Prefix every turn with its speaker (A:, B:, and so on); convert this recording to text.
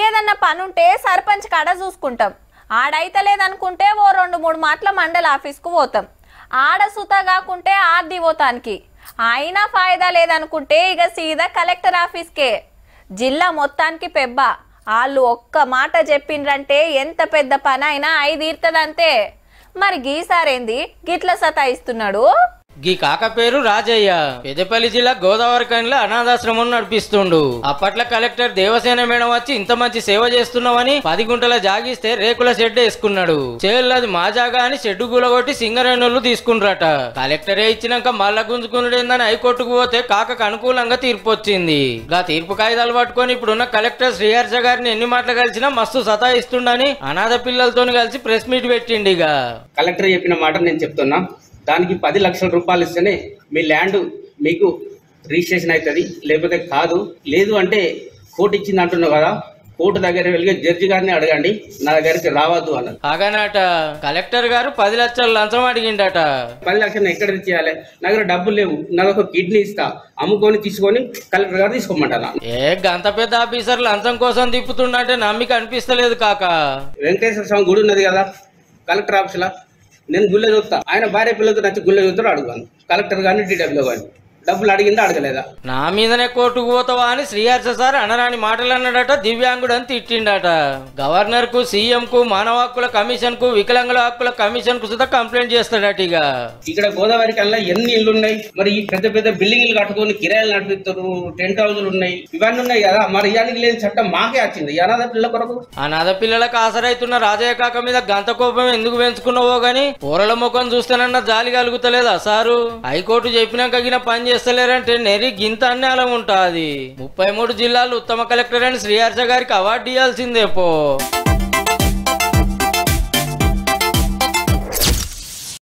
A: ఏదన్నా పనుంటే సర్పంచ్ కాడ చూసుకుంటాం. ఆడైతే లేదనుకుంటే ఓ 2-3 మాటల మండల ఆఫీస్కు పోతాం. ఆడ సుత కాకుంటే ఆర్ది పోతానికి. అయినా ఫాయిదా లేదనుకుంటే ఇక సీదా కలెక్టర్ ఆఫీస్కే. జిల్లా మొత్తానికి పెబ్బ. వాళ్ళు ఒక్క మాట చెప్పిండ్రంటే ఎంత పెద్ద పని అయినా 5 తీరుతుందంతే. మరి గీసారేంది గిట్ల సతాయిస్తున్నాడు?
B: గీ కాక పేరు రాజయ్య. పెద్దపల్లి జిల్లా గోదావరి కనిలో అనాథాశ్రమం నడిపిస్తుండు. అప్పట్లో కలెక్టర్ దేవసేన మేడం వచ్చి ఇంత మంచి సేవ చేస్తున్నామని 10 గుంటల జాగిస్తే రేకుల షెడ్ వేసుకున్నాడు. చేయాలది మా జాగా అని షెడ్డు గులగొట్టి సింగరేణులు తీసుకుంటారట. కలెక్టరే ఇచ్చినాక మళ్ళా గుంజుకునుడేందని హైకోర్టుకు పోతే కాకకు అనుకూలంగా తీర్పు వచ్చింది. గా తీర్పు కాగితాలు పట్టుకొని ఇప్పుడున్న కలెక్టర్ శ్రీహర్ష గారిని ఎన్ని మాటలు కలిసినా మస్తు సతాయిస్తుండని అనాథ పిల్లలతో కలిసి ప్రెస్ మీట్ పెట్టిండి.
C: కలెక్టర్ చెప్పిన మాట నేను చెప్తున్నా. దానికి 10 లక్షల రూపాయలు ఇస్తేనే మీ ల్యాండ్ మీకు రిజిస్ట్రేషన్ అవుతుంది, లేకపోతే కాదు. లేదు అంటే కోర్టు ఇచ్చింది అంటున్నావు కదా, కోర్టు దగ్గర వెళ్ళి జడ్జి గారిని అడగండి, నా దగ్గరికి రావద్దు అన్నది.
B: అగనట కలెక్టర్ గారు 10 లక్షల లంచం అడిగిండట.
C: 10 లక్షలు ఎక్కడ ఇచ్చేయాలి? నా దగ్గర డబ్బులు లేవు, నాకు ఒక కిడ్నీ ఇస్తా, అమ్ముకొని తీసుకొని కలెక్టర్ గారు తీసుకోమంటారా?
B: గంత పెద్ద ఆఫీసర్ లంచం కోసం తిప్పుతుండంటే నమ్మిక అనిపిస్తలేదు కాక.
C: వెంకటేశ్వర స్వామి గుడి ఉన్నది కదా కలెక్టర్ ఆఫీసులో, నేను గుళ్ళ చూస్తా. ఆయన భార్య పిల్లలతో నచ్చి గుళ్ళ చూస్తాడు, అడుగుతాను. కలెక్టర్ కానీ డీడబ్ల్యూ కానీ డబ్బులు అడిగిందా అడగలేదా?
B: నా మీదనే కోర్టుకు పోతావా అని శ్రీహర్ష సార్ అనరాని మాటలు అన్నాడట. దివ్యాంగుడు అని తిట్టిండట. గవర్నర్ కు, సీఎం కు, మానవ హక్కుల కమిషన్ కు, వికలాంగుల హక్కుల కమిషన్ కు సుధా కంప్లైంట్ చేస్తాడట.
C: ఇక్కడ గోదావరి కల్లా ఎన్ని ఇల్లు ఉన్నాయి, మరి ఈ పెద్ద పెద్ద బిల్డింగ్లు కట్టుకొని కిరాయిలు నడిపిస్తారు, టెంట్ హౌజులు ఉన్నాయి, ఇవన్నీ ఉన్నాయి కదా. మరి ఇయానికి లేని చట్టం మాకే వచ్చింది ఈ అనాథ పిల్లల కొరకు.
B: అనాథ పిల్లలకు ఆసరైతున్న రాజయ్య కాక మీద గంత కోపం ఎందుకు పెంచుకున్నావో గాని పూరల ముఖం చూస్తేనన్నా జాలి కలుగుతలేదా సారు? హైకోర్టు చెప్పినాక గిన పని చేస్తలేరంటే నెరి గింత అన్యాయం ఉంటాది. 33 జిల్లాలు ఉత్తమ కలెక్టర్ అని శ్రీహర్ష గారికి అవార్డు ఇవ్వాల్సిందే పో.